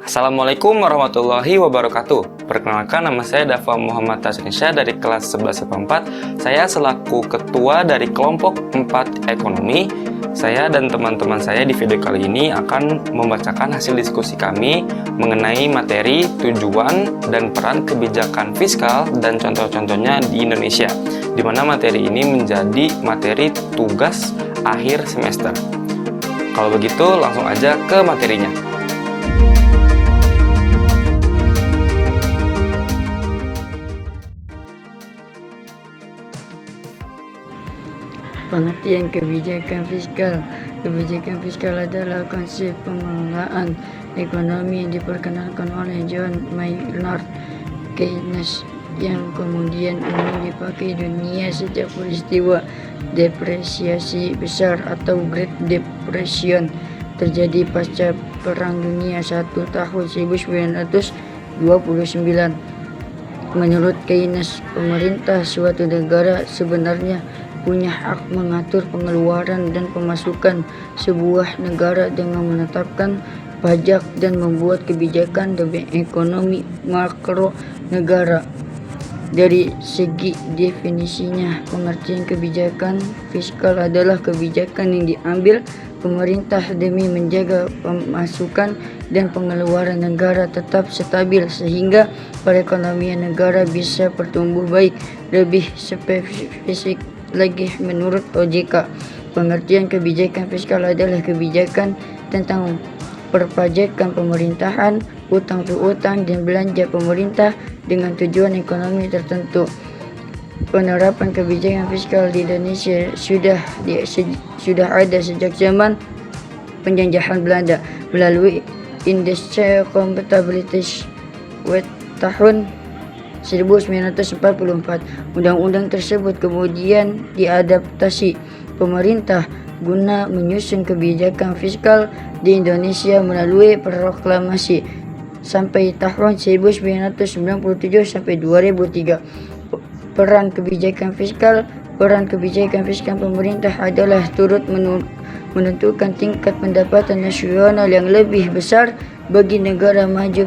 Assalamualaikum warahmatullahi wabarakatuh. Perkenalkan, nama saya Dafa Muhammad Tasrinsya dari kelas 11 IPA 4. Saya selaku ketua dari kelompok 4 ekonomi. Saya dan teman-teman saya di video kali ini akan membacakan hasil diskusi kami mengenai materi, tujuan, dan peran kebijakan fiskal dan contoh-contohnya di Indonesia, di mana materi ini menjadi materi tugas akhir semester. Kalau begitu, langsung aja ke materinya. Pengertian kebijakan fiskal. Kebijakan fiskal adalah konsep pengelolaan ekonomi yang diperkenalkan oleh John Maynard Keynes yang kemudian umum dipakai dunia sejak peristiwa depresiasi besar atau Great Depression terjadi pasca Perang Dunia I tahun 1929. Menurut Keynes, pemerintah suatu negara sebenarnya punya hak mengatur pengeluaran dan pemasukan sebuah negara dengan menetapkan pajak dan membuat kebijakan demi ekonomi makro negara. Dari segi definisinya, pengertian kebijakan fiskal adalah kebijakan yang diambil pemerintah demi menjaga pemasukan dan pengeluaran negara tetap stabil sehingga perekonomian negara bisa bertumbuh baik. Lebih spesifik lagi, menurut OJK, pengertian kebijakan fiskal adalah kebijakan tentang perpajakan pemerintahan, utang piutang, dan belanja pemerintah dengan tujuan ekonomi tertentu. Penerapan kebijakan fiskal di Indonesia sudah ada sejak zaman penjajahan Belanda melalui Indeks Kompatibilitas tahun 1944. Undang-undang tersebut kemudian diadaptasi pemerintah guna menyusun kebijakan fiskal di Indonesia melalui proklamasi sampai tahun 1997 sampai 2003. Peran kebijakan fiskal pemerintah adalah turut menentukan tingkat pendapatan nasional yang lebih besar bagi negara maju.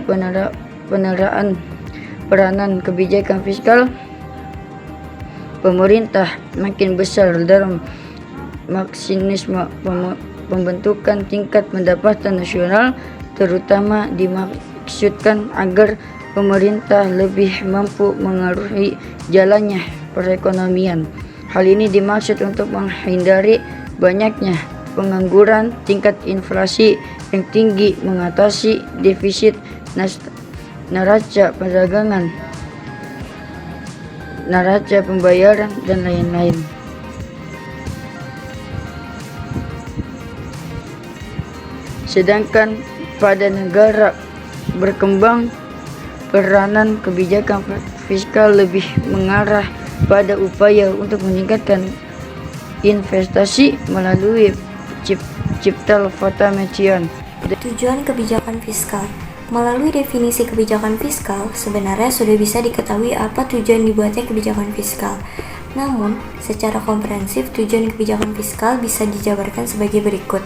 Peranan kebijakan fiskal pemerintah makin besar dalam maksimisme pembentukan tingkat pendapatan nasional, terutama dimaksudkan agar pemerintah lebih mampu mengaruhi jalannya perekonomian. Hal ini dimaksud untuk menghindari banyaknya pengangguran, tingkat inflasi yang tinggi, mengatasi defisit neraca perdagangan, neraca pembayaran, dan lain-lain. Sedangkan pada negara berkembang, peranan kebijakan fiskal lebih mengarah pada upaya untuk meningkatkan investasi melalui Cipta Foundation. Tujuan kebijakan fiskal. Melalui definisi kebijakan fiskal, sebenarnya sudah bisa diketahui apa tujuan dibuatnya kebijakan fiskal. Namun, secara komprehensif, tujuan kebijakan fiskal bisa dijabarkan sebagai berikut.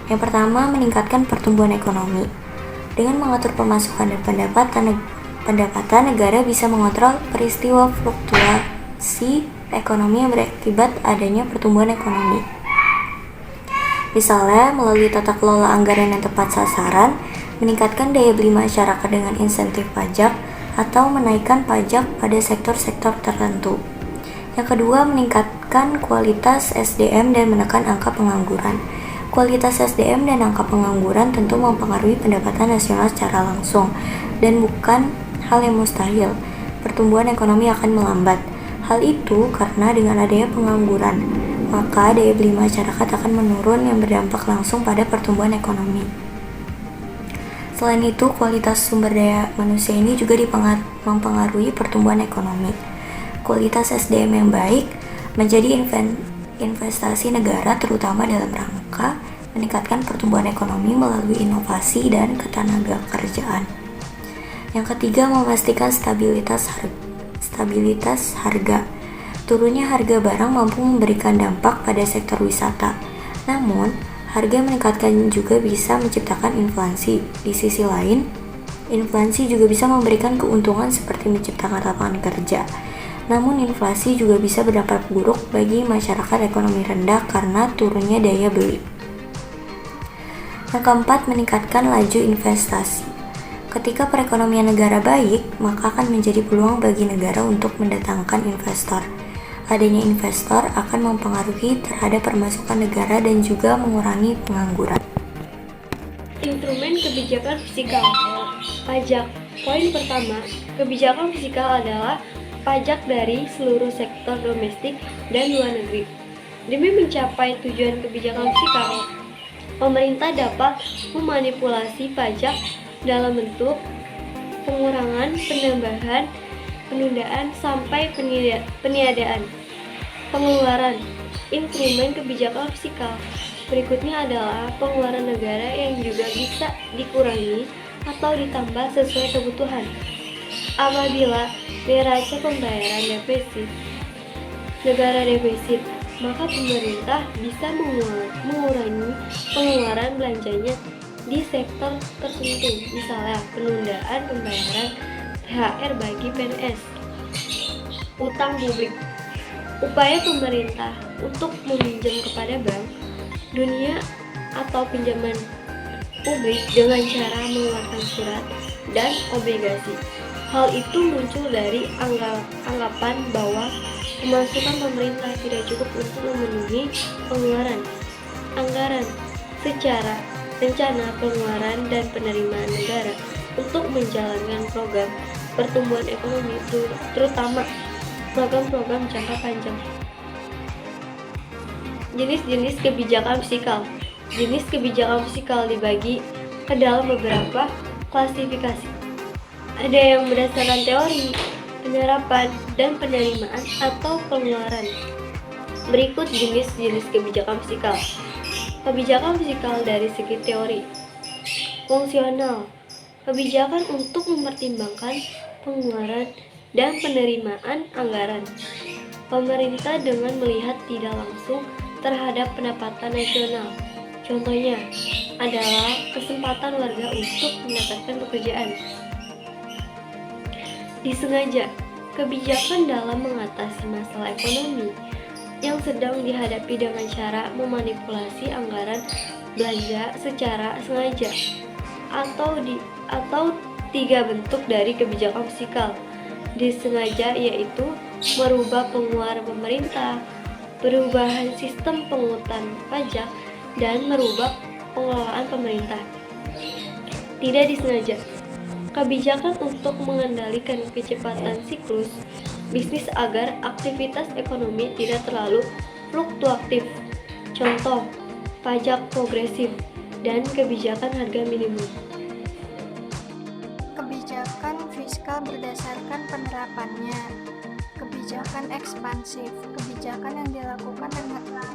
Yang pertama, meningkatkan pertumbuhan ekonomi. Dengan mengatur pemasukan dan pendapatan, negara bisa mengontrol peristiwa fluktuasi ekonomi yang berakibat adanya pertumbuhan ekonomi. Misalnya, melalui tata kelola anggaran yang tepat sasaran, meningkatkan daya beli masyarakat dengan insentif pajak, atau menaikkan pajak pada sektor-sektor tertentu. Yang kedua, meningkatkan kualitas SDM dan menekan angka pengangguran. Kualitas SDM dan angka pengangguran tentu mempengaruhi pendapatan nasional secara langsung, dan bukan hal yang mustahil. Pertumbuhan ekonomi akan melambat. Hal itu karena dengan adanya pengangguran, maka daya beli masyarakat akan menurun yang berdampak langsung pada pertumbuhan ekonomi. Selain itu, kualitas sumber daya manusia ini juga mempengaruhi pertumbuhan ekonomi. Kualitas SDM yang baik menjadi investasi negara, terutama dalam rangka meningkatkan pertumbuhan ekonomi melalui inovasi dan ketenagakerjaan. Yang ketiga, memastikan stabilitas harga. Turunnya harga barang mampu memberikan dampak pada sektor wisata. Namun, harga meningkatkan juga bisa menciptakan inflasi. Di sisi lain, Inflasi juga bisa memberikan keuntungan seperti menciptakan lapangan kerja. Namun inflasi juga bisa berdampak buruk bagi masyarakat ekonomi rendah karena turunnya daya beli. Yang keempat, meningkatkan laju investasi. Ketika perekonomian negara baik, maka akan menjadi peluang bagi negara untuk mendatangkan investor. Adanya investor akan mempengaruhi terhadap pemasukan negara dan juga mengurangi pengangguran. Instrumen kebijakan fiskal. Pajak. Poin pertama, kebijakan fiskal adalah pajak dari seluruh sektor domestik dan luar negeri. Demi mencapai tujuan kebijakan fiskal, pemerintah dapat memanipulasi pajak dalam bentuk pengurangan, penambahan, penundaan, sampai peniadaan. Pengeluaran. Instrumen kebijakan fiskal berikutnya adalah pengeluaran negara yang juga bisa dikurangi atau ditambah sesuai kebutuhan. Apabila neraca pembayaran defisit negara defisit, maka pemerintah bisa mengurangi pengeluaran belanjanya di sektor tertentu, misalnya penundaan pembayaran THR bagi PNS. Utang publik. Upaya pemerintah untuk meminjam kepada bank dunia atau pinjaman publik dengan cara mengeluarkan surat dan obligasi. Hal itu muncul dari anggapan bahwa pemasukan pemerintah tidak cukup untuk memenuhi pengeluaran anggaran secara rencana pengeluaran dan penerimaan negara untuk menjalankan program pertumbuhan ekonomi, terutama program-program jangka panjang. Jenis-jenis kebijakan fiskal. Jenis kebijakan fiskal dibagi ke dalam beberapa klasifikasi. Ada yang berdasarkan teori, penerapan, dan penerimaan atau pengeluaran. Berikut jenis-jenis kebijakan fiskal. Kebijakan fiskal dari segi teori. Fungsional. Kebijakan untuk mempertimbangkan pengeluaran dan penerimaan anggaran pemerintah dengan melihat tidak langsung terhadap pendapatan nasional. Contohnya adalah kesempatan warga untuk mendapatkan pekerjaan. Disengaja, kebijakan dalam mengatasi masalah ekonomi yang sedang dihadapi dengan cara memanipulasi anggaran belanja secara sengaja, atau tiga bentuk dari kebijakan fiskal disengaja, yaitu merubah pengeluaran pemerintah, perubahan sistem pungutan pajak, dan merubah pengelolaan pemerintah. Tidak disengaja, kebijakan untuk mengendalikan kecepatan siklus bisnis agar aktivitas ekonomi tidak terlalu fluktuatif. Contoh, pajak progresif dan kebijakan harga minimum. Kebijakan fiskal berdasarkan penerapannya. Kebijakan ekspansif, kebijakan yang dilakukan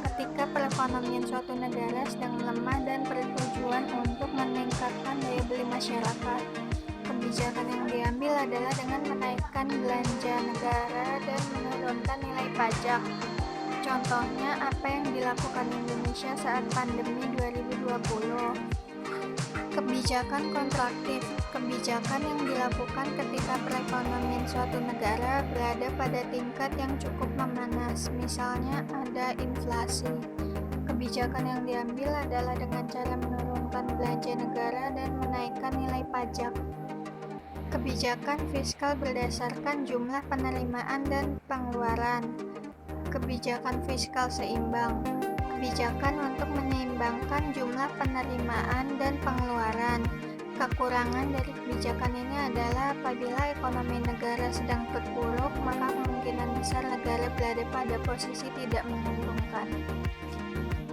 ketika perekonomian suatu negara sedang melemah dan bertujuan untuk meningkatkan daya beli masyarakat. Kebijakan yang diambil adalah dengan menaikkan belanja negara dan menurunkan nilai pajak. Contohnya apa yang dilakukan Indonesia saat pandemi 2020. Kebijakan kontraktif, kebijakan yang dilakukan ketika perekonomian suatu negara berada pada tingkat yang cukup memanas, misalnya ada inflasi. Kebijakan yang diambil adalah dengan cara menurunkan belanja negara dan menaikkan nilai pajak. Kebijakan fiskal berdasarkan jumlah penerimaan dan pengeluaran. Kebijakan fiskal seimbang, kebijakan untuk menyeimbangkan jumlah penerimaan dan pengeluaran. Kekurangan dari kebijakan ini adalah apabila ekonomi negara sedang terpuruk, maka kemungkinan besar negara berada pada posisi tidak menguntungkan.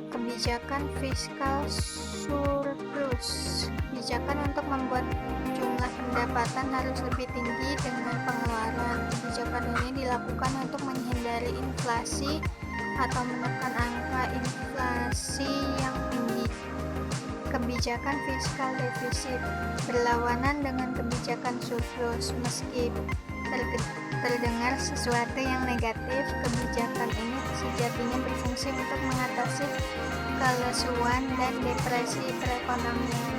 Kebijakan fiskal surplus, kebijakan untuk membuat jumlah pendapatan harus lebih tinggi dengan pengeluaran. Kebijakan ini dilakukan untuk menghindari inflasi atau menekan angka inflasi yang tinggi. Kebijakan fiskal defisit berlawanan dengan kebijakan surplus. Meski terdengar sesuatu yang negatif, kebijakan ini sejatinya berfungsi untuk mengatasi kelesuan dan depresi perekonomian.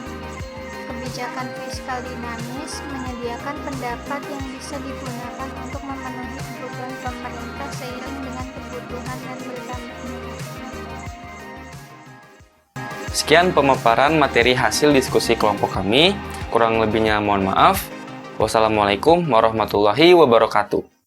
Kebijakan fiskal dinamis menyediakan pendapat yang bisa digunakan untuk memenuhi kebutuhan pemerintah seiring dengan kebutuhan dan bertambahnya. Sekian pemaparan materi hasil diskusi kelompok kami. Kurang lebihnya mohon maaf. Wassalamualaikum warahmatullahi wabarakatuh.